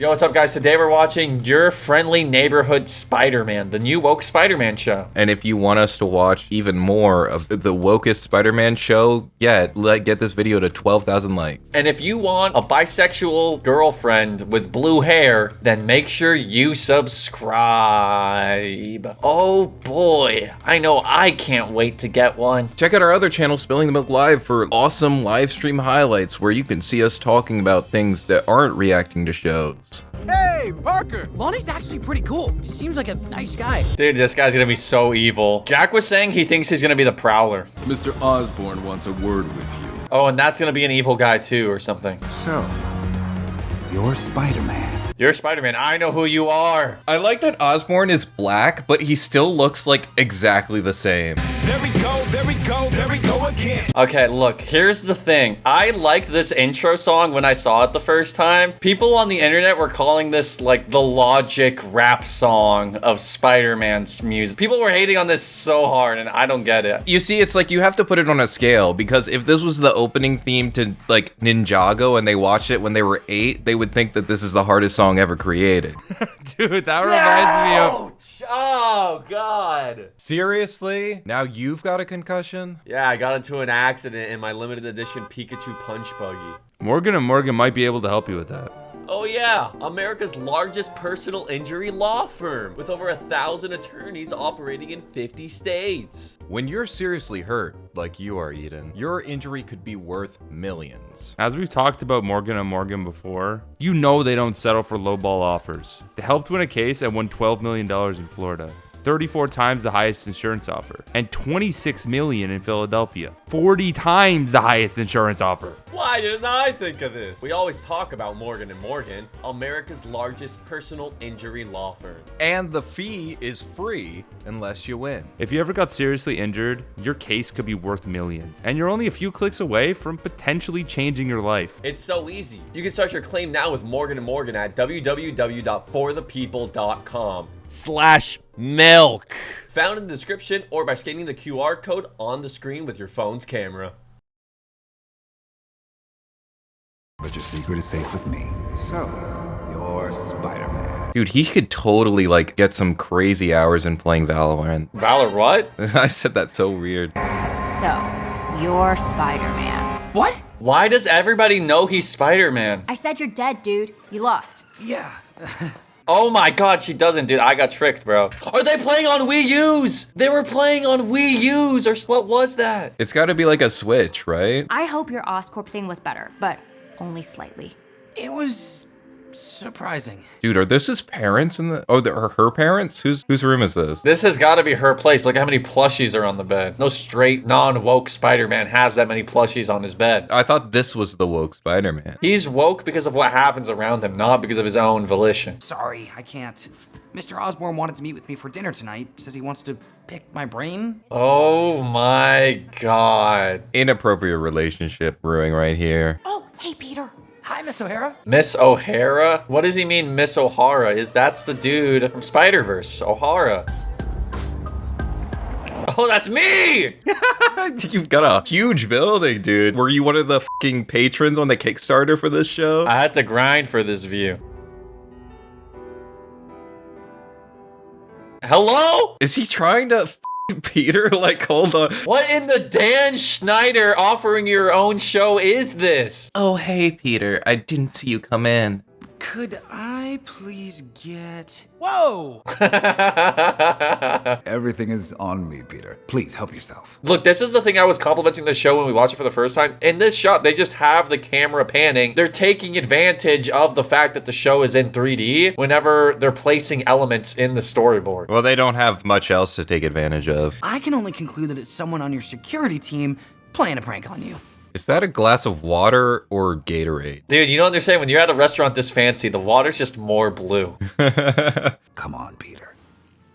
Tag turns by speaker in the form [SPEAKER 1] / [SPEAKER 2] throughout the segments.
[SPEAKER 1] Yo, what's up, guys? Today we're watching Your Friendly Neighborhood Spider-Man, the new woke Spider-Man show.
[SPEAKER 2] And if you want us to watch even more of the wokest Spider-Man show yet, get this video to 12,000 likes.
[SPEAKER 1] And if you want a bisexual girlfriend with blue hair, then make sure you subscribe. Oh boy, I know I can't wait to get one.
[SPEAKER 2] Check out our other channel, Spilling the Milk Live, for awesome live stream highlights where you can see us talking about things that aren't reacting to shows.
[SPEAKER 3] Hey, Parker!
[SPEAKER 4] Lonnie's actually pretty cool. He seems like a nice guy.
[SPEAKER 1] Dude, this guy's gonna be so evil. Jack was saying he thinks he's gonna be the Prowler.
[SPEAKER 3] Mr. Osborn wants a word with you.
[SPEAKER 1] Oh, and that's gonna be an evil guy too, or something.
[SPEAKER 5] So, you're Spider-Man.
[SPEAKER 1] You're Spider-Man. I know who you are.
[SPEAKER 2] I like that Osborn is black, but he still looks like exactly the same.
[SPEAKER 3] There we go, there we go, there we go again.
[SPEAKER 1] Okay, look, here's the thing. I liked this intro song when I saw it the first time. People on the internet were calling this like the Logic rap song of Spider-Man's music. People were hating on this so hard, and I don't get it.
[SPEAKER 2] You see, it's like you have to put it on a scale, because if this was the opening theme to like Ninjago and they watched it when they were 8, they would think that this is the hardest song ever created.
[SPEAKER 6] Dude, that reminds me of...
[SPEAKER 1] Oh, God.
[SPEAKER 2] Seriously? Now you've got a concussion?
[SPEAKER 7] Yeah, I got into an accident in my limited edition Pikachu punch buggy.
[SPEAKER 6] Morgan & Morgan might be able to help you with that.
[SPEAKER 7] Oh yeah, America's largest personal injury law firm with over 1,000 attorneys operating in 50 states.
[SPEAKER 2] When you're seriously hurt, like you are, Eden, your injury could be worth millions.
[SPEAKER 6] As we've talked about Morgan & Morgan before, you know they don't settle for lowball offers. They helped win a case and won $12 million in Florida. 34 times the highest insurance offer, and 26 million in Philadelphia. 40 times the highest insurance offer.
[SPEAKER 7] Why didn't I think of this? We always talk about Morgan & Morgan, America's largest personal injury law firm.
[SPEAKER 2] And the fee is free unless you win.
[SPEAKER 6] If you ever got seriously injured, your case could be worth millions, and you're only a few clicks away from potentially changing your life.
[SPEAKER 7] It's so easy. You can start your claim now with Morgan & Morgan at www.forthepeople.com/milk. Found in the description or by scanning the QR code on the screen with your phone's camera.
[SPEAKER 5] But your secret is safe with me. So, you're Spider-Man.
[SPEAKER 2] Dude, he could totally like get some crazy hours in playing Valorant.
[SPEAKER 1] Valor what?
[SPEAKER 2] I said that so weird.
[SPEAKER 8] So, you're Spider-Man.
[SPEAKER 4] What?
[SPEAKER 1] Why does everybody know he's Spider-Man?
[SPEAKER 8] I said you're dead, dude. You lost.
[SPEAKER 4] Yeah.
[SPEAKER 1] Oh my God, she doesn't, dude. I got tricked, bro. Are they playing on Wii U's? They were playing on Wii U's, or what was that?
[SPEAKER 2] It's got to be like a Switch, right?
[SPEAKER 8] I hope your Oscorp thing was better, but only slightly.
[SPEAKER 4] It was surprising.
[SPEAKER 2] Dude, are this his parents in the... Oh, are her parents? Whose room is this?
[SPEAKER 1] This has got to be her place. Look how many plushies are on the bed. No straight, non-woke Spider-Man has that many plushies on his bed.
[SPEAKER 2] I thought this was the woke Spider-Man.
[SPEAKER 1] He's woke because of what happens around him, not because of his own volition.
[SPEAKER 4] Sorry, I can't. Mr. Osborn wanted to meet with me for dinner tonight. Says he wants to pick my brain.
[SPEAKER 1] Oh my God.
[SPEAKER 2] Inappropriate relationship brewing right here.
[SPEAKER 8] Oh, hey, Peter.
[SPEAKER 4] Hi, Miss O'Hara.
[SPEAKER 1] Miss O'Hara? What does he mean, Miss O'Hara? That's the dude from Spider-Verse, O'Hara. Oh, that's me!
[SPEAKER 2] You've got a huge building, dude. Were you one of the fucking patrons on the Kickstarter for this show?
[SPEAKER 1] I had to grind for this view. Hello?
[SPEAKER 2] Is he trying to Peter? Like, hold on.
[SPEAKER 1] What in the Dan Schneider offering your own show is this?
[SPEAKER 2] Oh, hey, Peter. I didn't see you come in.
[SPEAKER 4] Could I please get... Whoa!
[SPEAKER 5] Everything is on me, Peter. Please, help yourself.
[SPEAKER 1] Look, this is the thing I was complimenting the show when we watched it for the first time. In this shot, they just have the camera panning. They're taking advantage of the fact that the show is in 3D whenever they're placing elements in the storyboard.
[SPEAKER 2] Well, they don't have much else to take advantage of.
[SPEAKER 4] I can only conclude that it's someone on your security team playing a prank on you.
[SPEAKER 2] Is that a glass of water or Gatorade?
[SPEAKER 1] Dude, you don't understand. When you're at a restaurant this fancy, the water's just more blue.
[SPEAKER 5] Come on, Peter.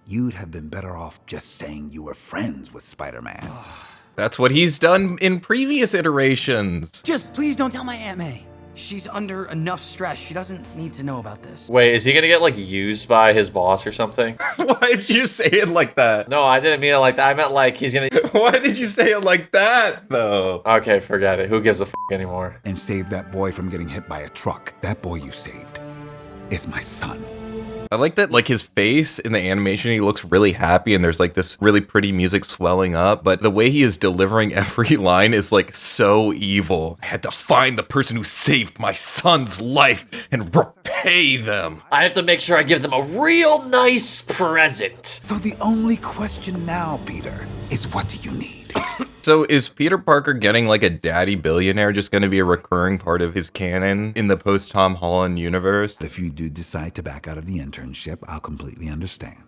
[SPEAKER 5] You'd have been better off just saying you were friends with Spider-Man.
[SPEAKER 2] That's what he's done in previous iterations.
[SPEAKER 4] Just please don't tell my Aunt May. She's under enough stress. She doesn't need to know about this.
[SPEAKER 1] Wait, is he gonna get, like, used by his boss or something?
[SPEAKER 2] Why did you say it like that?
[SPEAKER 1] No, I didn't mean it like that. I meant, like, he's gonna...
[SPEAKER 2] Why did you say it like that, though?
[SPEAKER 1] Okay, forget it. Who gives a f*** anymore?
[SPEAKER 5] And save that boy from getting hit by a truck. That boy you saved. is my son.
[SPEAKER 2] I like that, like, his face in the animation, he looks really happy and there's like this really pretty music swelling up, but the way he is delivering every line is like so evil. I had to find the person who saved my son's life and repay them.
[SPEAKER 1] I have to make sure I give them a real nice present.
[SPEAKER 5] So the only question now, Peter, is what do you need?
[SPEAKER 2] So is Peter Parker getting like a daddy billionaire just going to be a recurring part of his canon in the post-Tom Holland universe?
[SPEAKER 5] If you do decide to back out of the internship, I'll completely understand.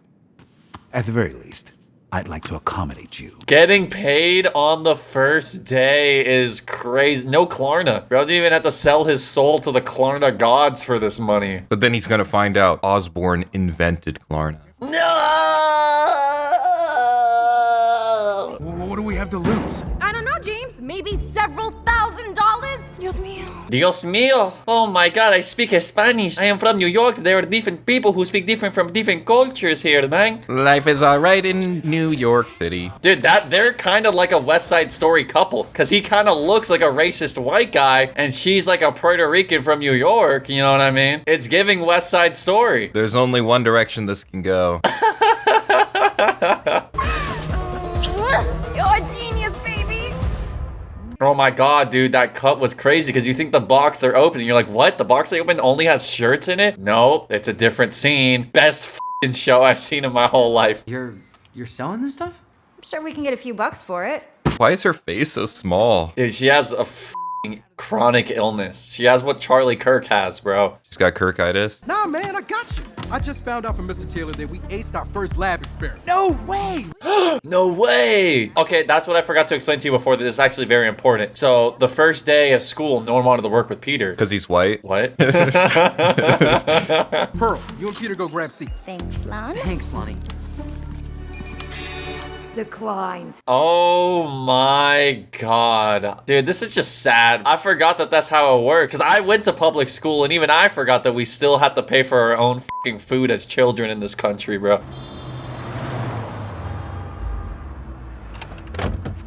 [SPEAKER 5] At the very least, I'd like to accommodate you.
[SPEAKER 1] Getting paid on the first day is crazy. No Klarna. Bro didn't even have to sell his soul to the Klarna gods for this money.
[SPEAKER 2] But then he's going to find out Osborn invented Klarna.
[SPEAKER 1] No!
[SPEAKER 3] What do we have to lose?
[SPEAKER 8] I don't know, James. Maybe several $1,000? Dios mío.
[SPEAKER 1] Dios mío. Oh my god, I speak Spanish. I am from New York. There are different people who speak different from different cultures here, man.
[SPEAKER 2] Life is alright in New York City.
[SPEAKER 1] Dude, they're kind of like a West Side Story couple. Because he kind of looks like a racist white guy. And she's like a Puerto Rican from New York. You know what I mean? It's giving West Side Story.
[SPEAKER 2] There's only one direction this can go.
[SPEAKER 8] You're a genius, baby.
[SPEAKER 1] Oh my god, dude, that cut was crazy because you think the box they're opening, you're like, what? The box they opened only has shirts in it? No, it's a different scene. Best f***ing show I've seen in my whole life.
[SPEAKER 4] You're selling this stuff?
[SPEAKER 8] I'm sure we can get a few bucks for it.
[SPEAKER 2] Why is her face so small?
[SPEAKER 1] Dude, she has a f***ing chronic illness. She has what Charlie Kirk has, bro.
[SPEAKER 2] She's got Kirkitis.
[SPEAKER 3] Nah, man, I got you. I just found out from Mr. Taylor that we aced our first lab experiment. No way!
[SPEAKER 1] No way! Okay, that's what I forgot to explain to you before. This is actually very important. So, the first day of school, no one wanted to work with Peter.
[SPEAKER 2] Because he's white?
[SPEAKER 1] What?
[SPEAKER 3] Pearl, you and Peter go grab seats.
[SPEAKER 8] Thanks, Lon.
[SPEAKER 4] Thanks, Lonnie.
[SPEAKER 8] Declined.
[SPEAKER 1] Oh my god. Dude, this is just sad. I forgot that that's how it works. Because I went to public school and even I forgot that we still have to pay for our own fucking food as children in this country, bro.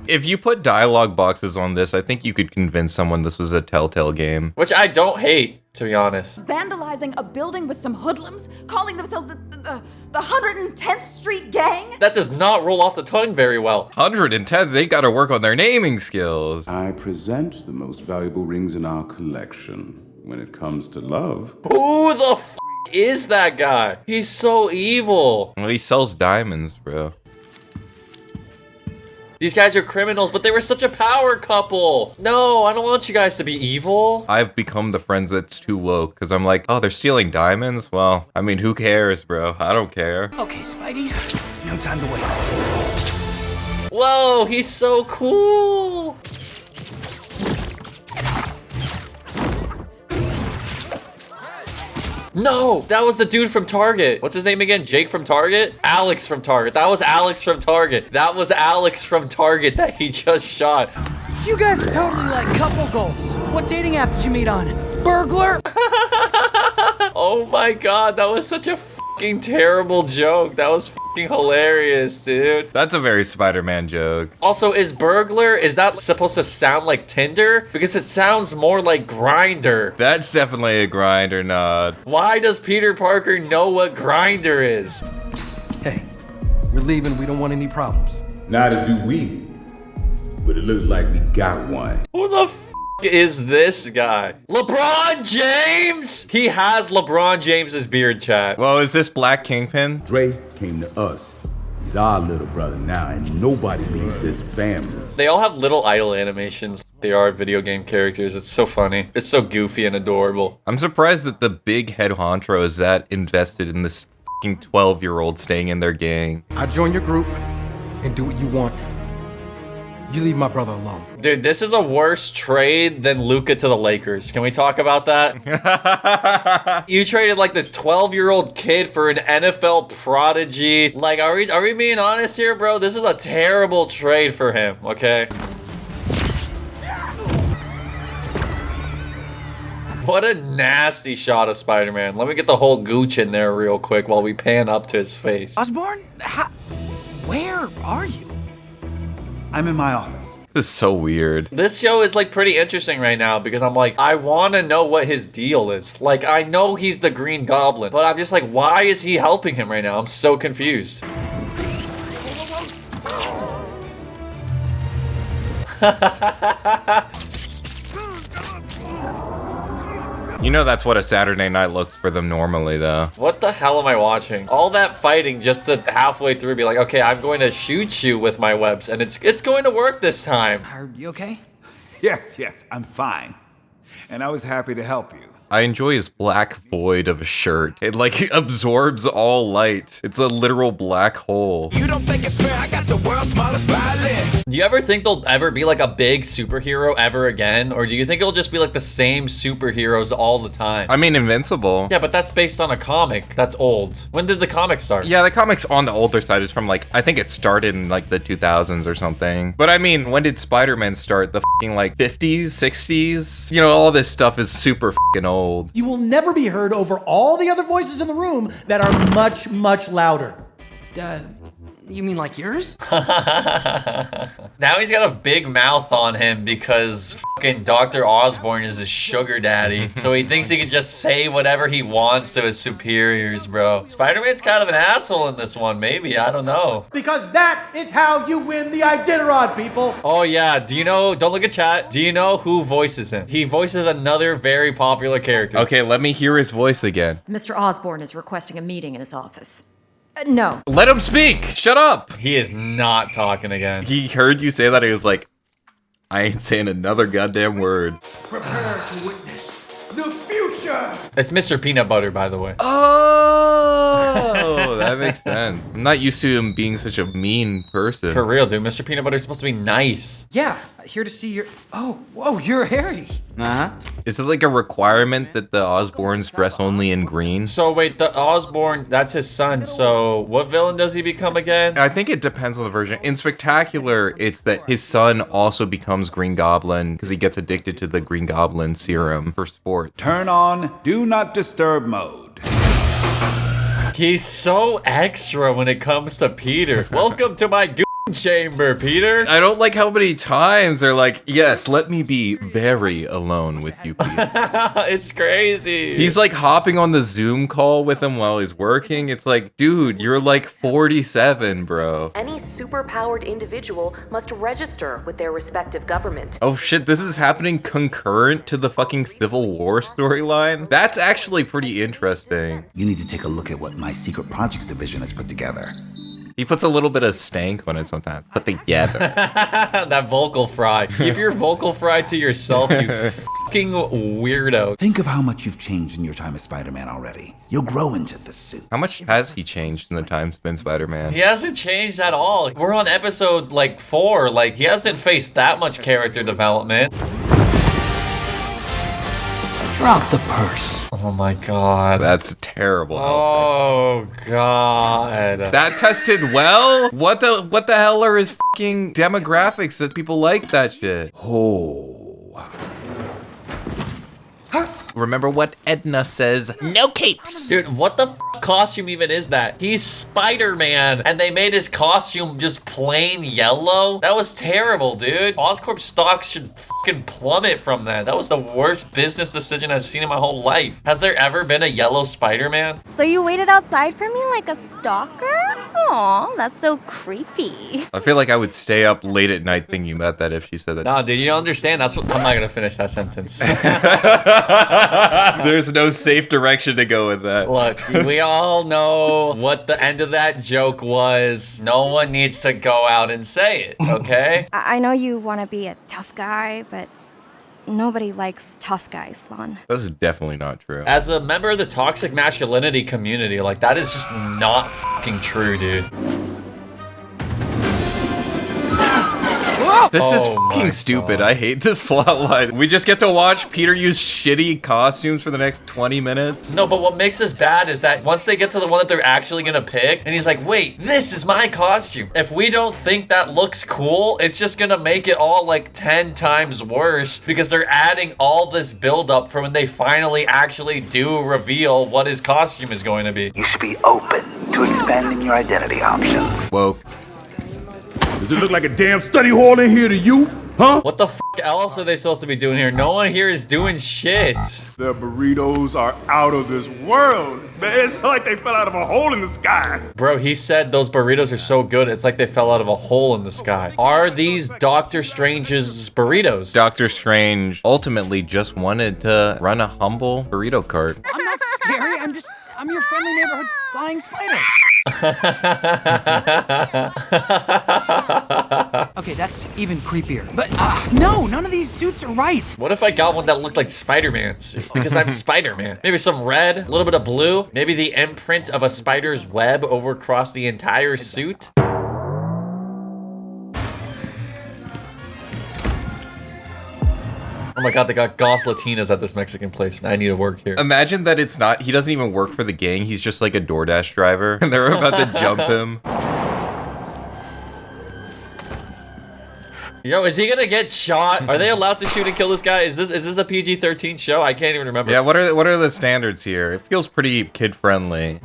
[SPEAKER 2] If you put dialogue boxes on this, I think you could convince someone this was a Telltale game.
[SPEAKER 1] Which I don't hate, to be honest.
[SPEAKER 9] Vandalizing a building with some hoodlums, calling themselves the 110th Street Gang?
[SPEAKER 1] That does not roll off the tongue very well.
[SPEAKER 2] 110, they gotta work on their naming skills.
[SPEAKER 10] I present the most valuable rings in our collection. When it comes to love,
[SPEAKER 1] Who the f is that guy? He's so evil.
[SPEAKER 2] Well, he sells diamonds, bro.
[SPEAKER 1] These guys are criminals, but they were such a power couple. No, I don't want you guys to be evil.
[SPEAKER 2] I've become the friend that's too woke, because I'm like, oh, they're stealing diamonds? Well, I mean, who cares, bro? I don't care.
[SPEAKER 4] Okay, Spidey. No time to waste.
[SPEAKER 1] Whoa, he's so cool. No, that was the dude from Target. What's his name again? Jake from Target? Alex from Target. That was Alex from Target. That was Alex from Target that he just shot.
[SPEAKER 11] You guys are totally like couple goals. What dating app did you meet on? Burglar?
[SPEAKER 1] Oh my god, that was such a fucking terrible joke. That was fucking hilarious, dude.
[SPEAKER 2] That's a very Spider-Man joke.
[SPEAKER 1] Also, is burglar, is that supposed to sound like Tinder? Because it sounds more like Grindr.
[SPEAKER 2] That's definitely a Grindr nod.
[SPEAKER 1] Why does Peter Parker know what Grindr is?
[SPEAKER 3] Hey, we're leaving. We don't want any problems.
[SPEAKER 10] neither do we. But it looks like we got one.
[SPEAKER 1] Who the f is this guy? LeBron James? He has LeBron James's beard, chat.
[SPEAKER 2] Well, is this Black Kingpin?
[SPEAKER 10] Dre came to us. He's our little brother now, and nobody leaves this family.
[SPEAKER 1] They all have little idol animations. They are video game characters. It's so funny. It's so goofy and adorable.
[SPEAKER 2] I'm surprised that the big head honcho is that invested in this fucking 12-year-old staying in their gang.
[SPEAKER 3] I join your group and do what you want. You leave my brother alone.
[SPEAKER 1] Dude, this is a worse trade than Luka to the Lakers. Can we talk about that? You traded like this 12-year-old kid for an NFL prodigy. Like, are we being honest here, bro? This is a terrible trade for him, okay? What a nasty shot of Spider-Man. Let me get the whole gooch in there real quick while we pan up to his face.
[SPEAKER 4] Osborn? Where are you?
[SPEAKER 5] I'm in my office.
[SPEAKER 2] This is so weird.
[SPEAKER 1] This show is like pretty interesting right now because I'm like, I want to know what his deal is. Like, I know he's the Green Goblin, but I'm just like, why is he helping him right now? I'm so confused.
[SPEAKER 2] You know that's what a Saturday night looks for them normally, though.
[SPEAKER 1] What the hell am I watching? All that fighting just to halfway through be like, okay, I'm going to shoot you with my webs, and it's going to work this time.
[SPEAKER 4] Are you okay?
[SPEAKER 5] Yes, I'm fine. And I was happy to help you.
[SPEAKER 2] I enjoy his black void of a shirt. It like absorbs all light. It's a literal black hole.
[SPEAKER 12] You don't think it's fair? I got the world's smallest violin.
[SPEAKER 1] Do you ever think there'll ever be like a big superhero ever again? Or do you think it'll just be like the same superheroes all the time?
[SPEAKER 2] I mean, Invincible.
[SPEAKER 1] Yeah, but that's based on a comic that's old. When did the comic start?
[SPEAKER 2] Yeah, the comic's on the older side. It's from like, I think it started in like the 2000s or something. But I mean, when did Spider-Man start? The fucking like 50s, 60s? You know, all this stuff is super fucking old.
[SPEAKER 13] You will never be heard over all the other voices in the room that are much, much louder.
[SPEAKER 11] You mean like yours?
[SPEAKER 1] Now he's got a big mouth on him because fucking Dr. Osborn is his sugar daddy. So he thinks he can just say whatever he wants to his superiors, bro. Spider-Man's kind of an asshole in this one, maybe. I don't know.
[SPEAKER 13] Because that is how you win the Iditarod, people.
[SPEAKER 1] Oh, yeah. Do you know? Don't look at chat. Do you know who voices him? He voices another very popular character.
[SPEAKER 2] Okay, let me hear his voice again.
[SPEAKER 14] Mr. Osborn is requesting a meeting in his office. No.
[SPEAKER 2] Let him speak. Shut up.
[SPEAKER 1] He is not talking again.
[SPEAKER 2] He heard you say that. He was like, I ain't saying another goddamn word.
[SPEAKER 12] Prepare to witness the future.
[SPEAKER 1] It's Mr. Peanut Butter, by the way.
[SPEAKER 2] Oh, that makes sense. I'm not used to him being such a mean person.
[SPEAKER 1] For real, dude. Mr. Peanut Butter is supposed to be nice.
[SPEAKER 4] Yeah, here to see your... Oh, whoa, you're Harry.
[SPEAKER 5] Uh-huh.
[SPEAKER 2] Is it like a requirement that the Osborns dress only in green?
[SPEAKER 1] So wait, the Osborn, that's his son. So what villain does he become again?
[SPEAKER 2] I think it depends on the version. In Spectacular, it's that his son also becomes Green Goblin because he gets addicted to the Green Goblin serum for sport.
[SPEAKER 5] Turn on Do Not Disturb mode.
[SPEAKER 1] He's so extra when it comes to Peter. Welcome to my chamber, Peter.
[SPEAKER 2] I don't like how many times they're like, yes, let me be very alone with you, Peter.
[SPEAKER 1] It's crazy.
[SPEAKER 2] He's like hopping on the Zoom call with him while he's working. It's like, dude, you're like 47, bro.
[SPEAKER 15] Any superpowered individual must register with their respective government.
[SPEAKER 2] Oh shit, this is happening concurrent to the fucking Civil War storyline? That's actually pretty interesting.
[SPEAKER 5] You need to take a look at what my Secret Projects division has put together.
[SPEAKER 2] He puts a little bit of stank on it sometimes. Put together.
[SPEAKER 1] That vocal fry. Keep your vocal fry to yourself, you fucking weirdo.
[SPEAKER 5] Think of how much you've changed in your time as Spider-Man already. You'll grow into this suit.
[SPEAKER 2] How much has he changed in the time spent Spider-Man?
[SPEAKER 1] He hasn't changed at all. We're on episode like 4. Like, he hasn't faced that much character development.
[SPEAKER 11] Drop the purse.
[SPEAKER 1] Oh my god.
[SPEAKER 2] That's terrible.
[SPEAKER 1] Oh god.
[SPEAKER 2] That tested well? What the hell are his fucking demographics that people like that shit?
[SPEAKER 5] Oh.
[SPEAKER 2] Remember what Edna says? No capes.
[SPEAKER 1] Dude, what the costume even is that? He's Spider-Man, and they made his costume just plain yellow? That was terrible, dude. Oscorp stocks should fucking plummet from that. That was the worst business decision I've seen in my whole life. Has there ever been a yellow Spider-Man?
[SPEAKER 8] So you waited outside for me like a stalker? Aw, that's so creepy.
[SPEAKER 2] I feel like I would stay up late at night thinking about that if she said that.
[SPEAKER 1] Nah, dude, you don't understand. That's what I'm not gonna finish that sentence.
[SPEAKER 2] There's no safe direction to go with that.
[SPEAKER 1] Look, we all know what the end of that joke was. No one needs to go out and say it, okay?
[SPEAKER 8] I know you want to be a tough guy, but nobody likes tough guys, Lon.
[SPEAKER 2] This is definitely not true.
[SPEAKER 1] As a member of the toxic masculinity community, like, that is just not fucking true, dude.
[SPEAKER 2] This is fucking stupid. I hate this plot line. We just get to watch Peter use shitty costumes for the next 20 minutes.
[SPEAKER 1] No, but what makes this bad is that once they get to the one that they're actually gonna pick, and he's like, wait, this is my costume. If we don't think that looks cool, it's just gonna make it all like 10 times worse because they're adding all this buildup for when they finally actually do reveal what his costume is going to be.
[SPEAKER 16] You should be open to expanding your identity options.
[SPEAKER 2] Woke.
[SPEAKER 10] Does it look like a damn study hall in here to you? Huh?
[SPEAKER 1] What the f else are they supposed to be doing here? No one here is doing shit.
[SPEAKER 10] The burritos are out of this world. Man, it's like they fell out of a hole in the sky.
[SPEAKER 1] Bro, he said those burritos are so good, it's like they fell out of a hole in the sky. Are these Doctor Strange's burritos?
[SPEAKER 2] Doctor Strange ultimately just wanted to run a humble burrito cart.
[SPEAKER 11] I'm not scary. I'm your friendly neighborhood flying spider. Okay, that's even creepier. But no, none of these suits are right.
[SPEAKER 1] What if I got one that looked like Spider-Man's? Because I'm Spider-Man. Maybe some red, a little bit of blue, maybe the imprint of a spider's web over across the entire suit. Oh my god, they got goth Latinas at this Mexican place. I need to work here.
[SPEAKER 2] Imagine that it's not, he doesn't even work for the gang. He's just like a DoorDash driver and they're about to jump him.
[SPEAKER 1] Yo, is he gonna get shot? Are they allowed to shoot and kill this guy? Is this a PG-13 show? I can't even remember.
[SPEAKER 2] Yeah, what are the standards here? It feels pretty kid-friendly.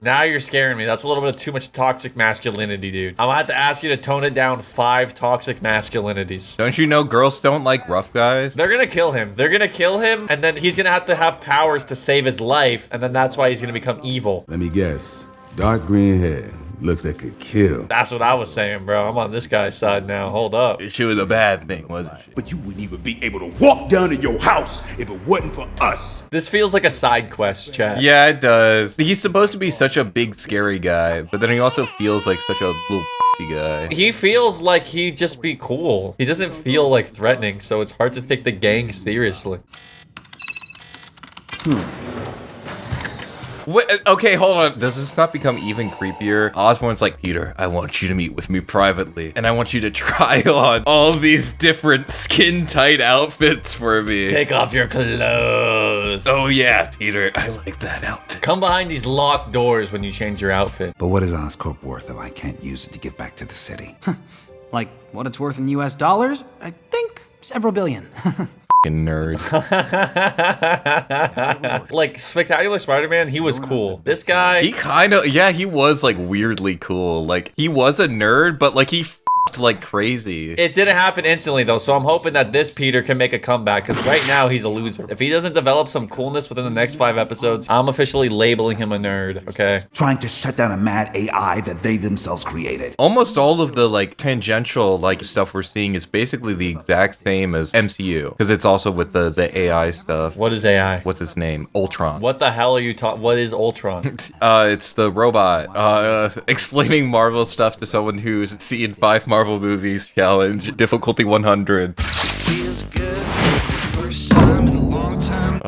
[SPEAKER 1] Now you're scaring me. That's a little bit of too much toxic masculinity, dude. I'm gonna have to ask you to tone it down 5 toxic masculinities.
[SPEAKER 2] Don't you know girls don't like rough guys?
[SPEAKER 1] They're gonna kill him. They're gonna kill him, and then he's gonna have to have powers to save his life, and then that's why he's gonna become evil.
[SPEAKER 10] Let me guess. Dark green hair. Looks like could kill.
[SPEAKER 1] That's what I was saying, bro. I'm on this guy's side now. Hold up.
[SPEAKER 2] She was a bad thing, wasn't she?
[SPEAKER 10] But you wouldn't even be able to walk down to your house if it wasn't for us.
[SPEAKER 1] This feels like a side quest, chat.
[SPEAKER 2] Yeah, it does. He's supposed to be such a big, scary guy, but then he also feels like such a little pussy guy.
[SPEAKER 1] He feels like he'd just be cool. He doesn't feel like threatening, so it's hard to take the gang seriously.
[SPEAKER 2] What? Okay, hold on. Does this not become even creepier? Osborn's like, Peter, I want you to meet with me privately, and I want you to try on all these different skin-tight outfits for me.
[SPEAKER 1] Take off your clothes.
[SPEAKER 2] Oh yeah, Peter, I like that outfit.
[SPEAKER 1] Come behind these locked doors when you change your outfit.
[SPEAKER 5] But what is Oscorp worth if I can't use it to give back to the city?
[SPEAKER 11] Like what it's worth in US dollars? I think several billion.
[SPEAKER 2] Nerd.
[SPEAKER 1] Like Spectacular Spider-Man, he was cool. This guy,
[SPEAKER 2] He kind of, yeah, he was like weirdly cool. Like he was a nerd, but like he f***ed like crazy.
[SPEAKER 1] it didn't happen instantly though, so I'm hoping that this Peter can make a comeback, because right now he's a loser. If he doesn't develop some coolness within the next 5 episodes, I'm officially labeling him a nerd, okay?
[SPEAKER 5] Trying to shut down a mad AI that they themselves created.
[SPEAKER 2] Almost all of the like tangential like stuff we're seeing is basically the exact same as MCU, because it's also with the AI stuff.
[SPEAKER 1] What is AI?
[SPEAKER 2] What's his name? Ultron.
[SPEAKER 1] What the hell are you talking? What is Ultron?
[SPEAKER 2] It's the robot explaining Marvel stuff to someone who's seen 5 Marvel movies. Challenge difficulty 100.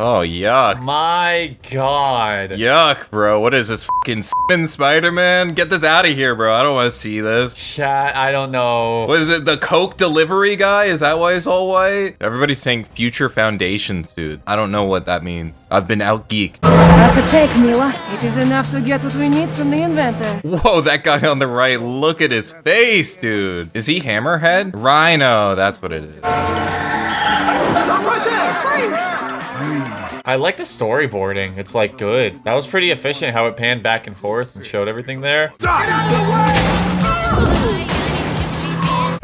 [SPEAKER 2] Oh, yuck.
[SPEAKER 1] My god.
[SPEAKER 2] Yuck, bro. What is this, fucking Spider-Man? Get this out of here, bro. I don't want to see this.
[SPEAKER 1] Chat, I don't know.
[SPEAKER 2] What is it, the Coke delivery guy? Is that why he's all white? Everybody's saying future foundation suit. I don't know what that means. I've been out-geeked.
[SPEAKER 17] That's the cake, Mila. It is enough to get what we need from the inventor.
[SPEAKER 2] Whoa, that guy on the right. Look at his face, dude. Is he Hammerhead? Rhino, that's what it is.
[SPEAKER 12] Stop right there! Freeze!
[SPEAKER 1] I like the storyboarding. It's like good. That was pretty efficient how it panned back and forth and showed everything there.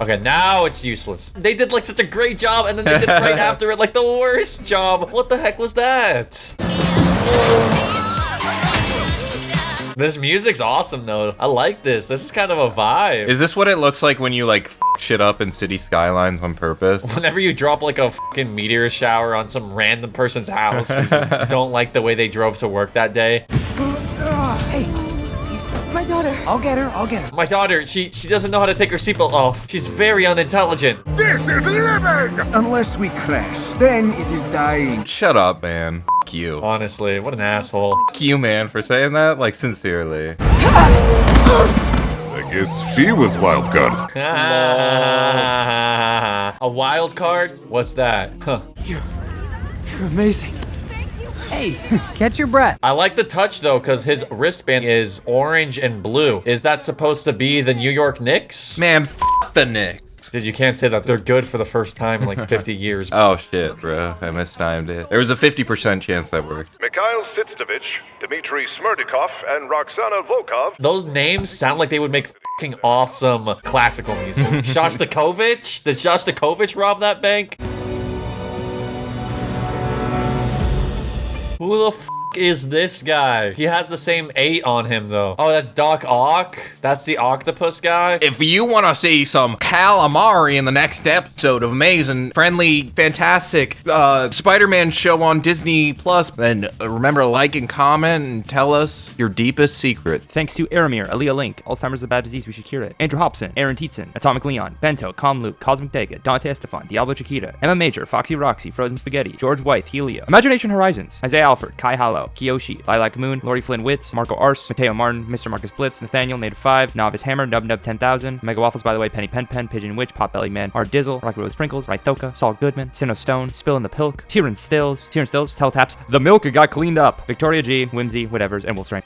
[SPEAKER 1] Okay, now it's useless. They did like such a great job, and then they did right after it like the worst job. What the heck was that? This music's awesome though. I like this. This is kind of a vibe.
[SPEAKER 2] Is this what it looks like when you like f shit up in city skylines on purpose?
[SPEAKER 1] Whenever you drop like a fucking meteor shower on some random person's house, you just don't like the way they drove to work that day.
[SPEAKER 11] Hey, my daughter. I'll get her.
[SPEAKER 1] My daughter, she doesn't know how to take her seatbelt off. She's very unintelligent.
[SPEAKER 12] This is living! Unless we crash, then it is dying.
[SPEAKER 2] Shut up, man. F you.
[SPEAKER 1] Honestly, what an asshole.
[SPEAKER 2] F you, man, for saying that. Like, sincerely.
[SPEAKER 10] I guess she was wild card.
[SPEAKER 1] A wild card? What's that? Huh.
[SPEAKER 11] You're amazing. Hey, catch your breath.
[SPEAKER 1] I like the touch though, because his wristband is orange and blue. Is that supposed to be the New York Knicks?
[SPEAKER 2] Man, f the Knicks.
[SPEAKER 1] Dude, you can't say that. They're good for the first time in like 50 years.
[SPEAKER 2] Oh shit, bro. I mistimed it. There was a 50% chance that worked.
[SPEAKER 18] Mikhail Sitstovich, Dmitry Smerdikov, and Roxana Volkov.
[SPEAKER 1] Those names sound like they would make fucking awesome classical music. Shostakovich? Did Shostakovich rob that bank? Who the f is this guy? He has the same 8 on him though. Oh, that's Doc Ock? That's the octopus guy?
[SPEAKER 2] If you want to see some calamari in the next episode of amazing, friendly, fantastic Spider-Man show on Disney Plus, then remember to like and comment and tell us your deepest secret.
[SPEAKER 6] Thanks to Aramir, Aaliyah Link, Alzheimer's is a bad disease, we should cure it. Andrew Hobson, Aaron Tietzen, Atomic Leon, Bento, Calm Luke, Cosmic Dega, Dante Estefan, Diablo Chiquita, Emma Major, Foxy Roxy, Frozen Spaghetti, George White, Helio, Imagination Horizons, Isaiah Alford, Kai Hallow, Kiyoshi, Lilac Moon, Lori Flynn Witz, Marco Ars, Mateo Martin, Mr. Marcus Blitz, Nathaniel, Native 5, Novice Hammer, Nub 10,000, Mega Waffles, by the way, Penny Pen Pen, Pigeon Witch, Potbelly Man, Art Dizzle, Rocky Road Sprinkles, Rythoka, Saul Goodman, Sinnoh Stone, Spill in the Pilk, Tyrion Stills, Teletaps, The Milk got cleaned up, Victoria G, Whimsy, whatevers, and Wolfstrang.